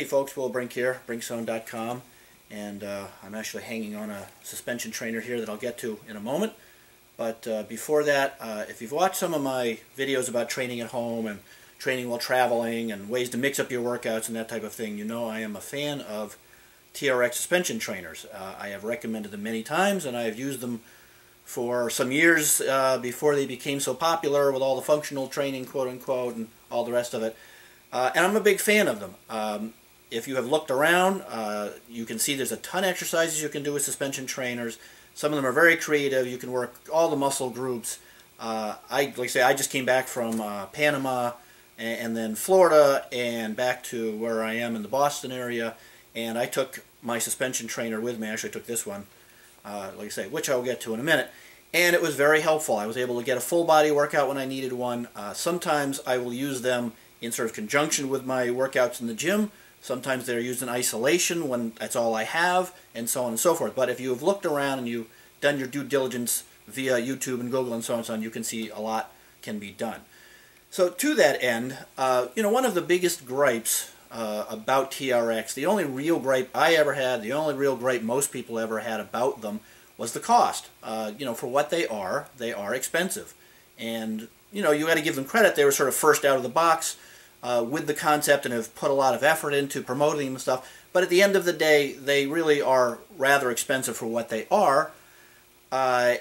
Hey folks, Will Brink here, brinkzone.com, and I'm actually hanging on a suspension trainer here that I'll get to in a moment. But before that, if you've watched some of my videos about training at home and training while traveling and ways to mix up your workouts and that type of thing, you know I am a fan of TRX suspension trainers. I have recommended them many times, and I have used them for some years before they became so popular with all the functional training, quote-unquote, and all the rest of it. And I'm a big fan of them. If you have looked around, you can see there's a ton of exercises you can do with suspension trainers. Some of them are very creative. You can work all the muscle groups. Like I say, I just came back from Panama and then Florida and back to where I am in the Boston area, and I took my suspension trainer with me. Actually, I took this one, like I say, which I'll get to in a minute. And it was very helpful. I was able to get a full body workout when I needed one. Sometimes I will use them in sort of conjunction with my workouts in the gym. Sometimes they're used in isolation when that's all I have, and so on and so forth. But if you have looked around and you've done your due diligence via YouTube and Google and so on, you can see a lot can be done. So to that end, one of the biggest gripes about TRX, the only real gripe I ever had, the only real gripe most people ever had about them, was the cost. For what they are expensive. And, you got to give them credit. They were sort of first out of the box with the concept and have put a lot of effort into promoting them and stuff. But at the end of the day, they really are rather expensive for what they are. And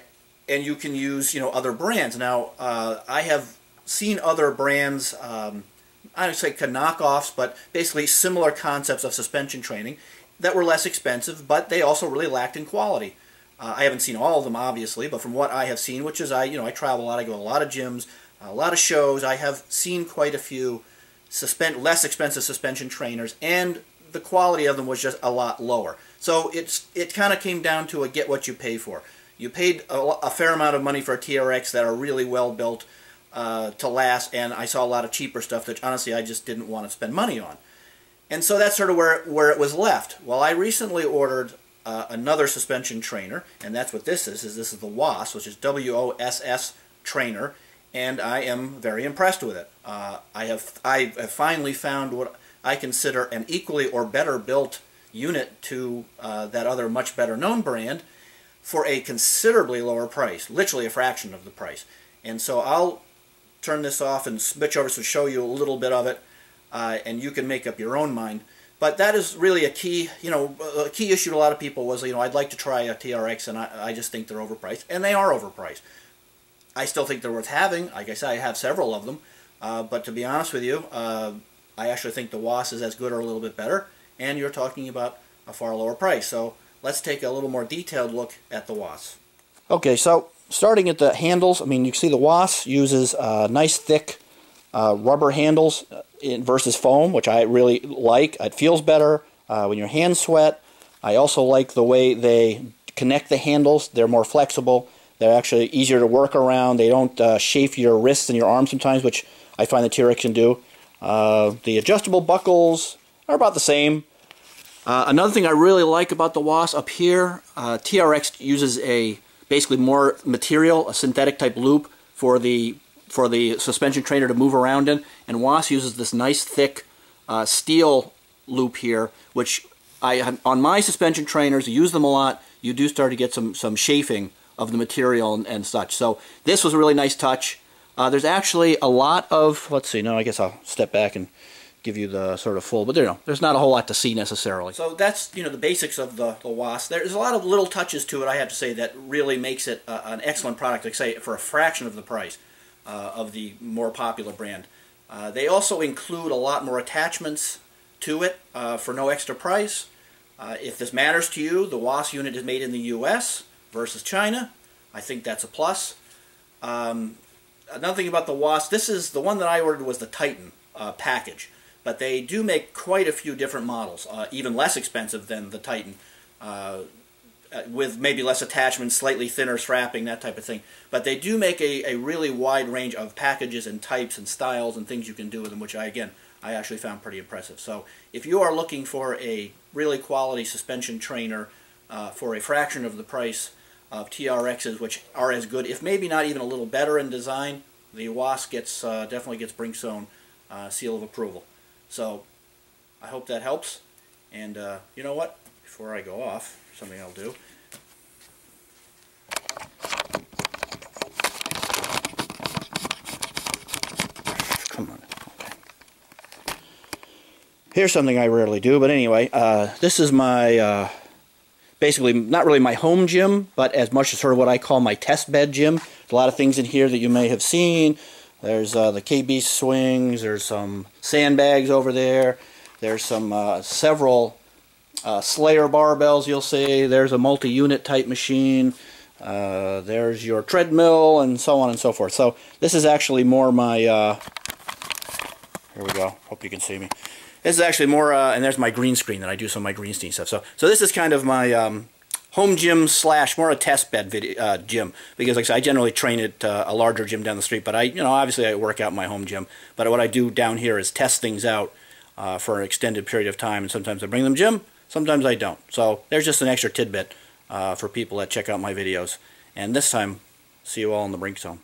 you can use, other brands. Now, I have seen other brands, I would say knockoffs, but basically similar concepts of suspension training that were less expensive, but they also really lacked in quality. I haven't seen all of them, obviously, but from what I have seen, which is I travel a lot, I go to a lot of gyms, a lot of shows, I have seen quite a few less expensive suspension trainers, and the quality of them was just a lot lower. So it kind of came down to a get what you pay for. You paid a fair amount of money for a TRX that are really well built to last, and I saw a lot of cheaper stuff that honestly I just didn't want to spend money on. And so that's sort of where it was left. Well, I recently ordered another suspension trainer, and that's what this is. This is the WOSS, which is WOSS Trainer, and I am very impressed with it. I have finally found what I consider an equally or better built unit to that other much better known brand for a considerably lower price, literally a fraction of the price. And so I'll turn this off and switch over to show you a little bit of it, and you can make up your own mind. But that is really a key issue to a lot of people was, I'd like to try a TRX, and I just think they're overpriced, and they are overpriced. I still think they're worth having. Like I said, I have several of them, but to be honest with you, I actually think the WOSS is as good or a little bit better, and you're talking about a far lower price. So let's take a little more detailed look at the WOSS. Okay, so starting at the handles, you can see the WOSS uses nice thick rubber handles versus foam, which I really like. It feels better when your hands sweat. I also like the way they connect the handles. They're more flexible. They're actually easier to work around. They don't chafe your wrists and your arms sometimes, which I find the TRX can do. The adjustable buckles are about the same. Another thing I really like about the WOSS up here, TRX uses basically more material, a synthetic type loop for the suspension trainer to move around in, and WOSS uses this nice thick steel loop here, which on my suspension trainers, use them a lot. You do start to get some chafing of the material and such. So this was a really nice touch. There's actually a lot of, let's see, no, I guess I'll step back and give you the sort of full, but there's not a whole lot to see necessarily. So that's, the basics of the WOSS. There's a lot of little touches to it, I have to say, that really makes it an excellent product, like say, for a fraction of the price of the more popular brand. They also include a lot more attachments to it for no extra price. If this matters to you, the WOSS unit is made in the US versus China. I think that's a plus. Another thing about the WOSS, this is the one that I ordered was the Titan package, but they do make quite a few different models, even less expensive than the Titan, with maybe less attachments, slightly thinner strapping, that type of thing. But they do make a really wide range of packages and types and styles and things you can do with them, which I actually found pretty impressive. So if you are looking for a really quality suspension trainer for a fraction of the price of TRXs, which are as good, if maybe not even a little better in design, the WOSS definitely gets Brinkzone seal of approval. So I hope that helps. And you know what? Before I go off, something I'll do. Come on. Okay. Here's something I rarely do, but anyway, this is my basically not really my home gym, but as much as sort of what I call my test bed gym. There's a lot of things in here that you may have seen. There's the KB swings, there's some sandbags over there, there's some several Slayer barbells you'll see, there's a multi-unit type machine, there's your treadmill, and so on and so forth. So this is actually more my, here we go, hope you can see me. This is actually more, and there's my green screen that I do some of my green screen stuff. So this is kind of my home gym / more a test bed gym, because like I said, I generally train at a larger gym down the street, but obviously I work out in my home gym, but what I do down here is test things out for an extended period of time, and sometimes I bring them gym, sometimes I don't. So there's just an extra tidbit for people that check out my videos. And this time, see you all in the Brink Zone.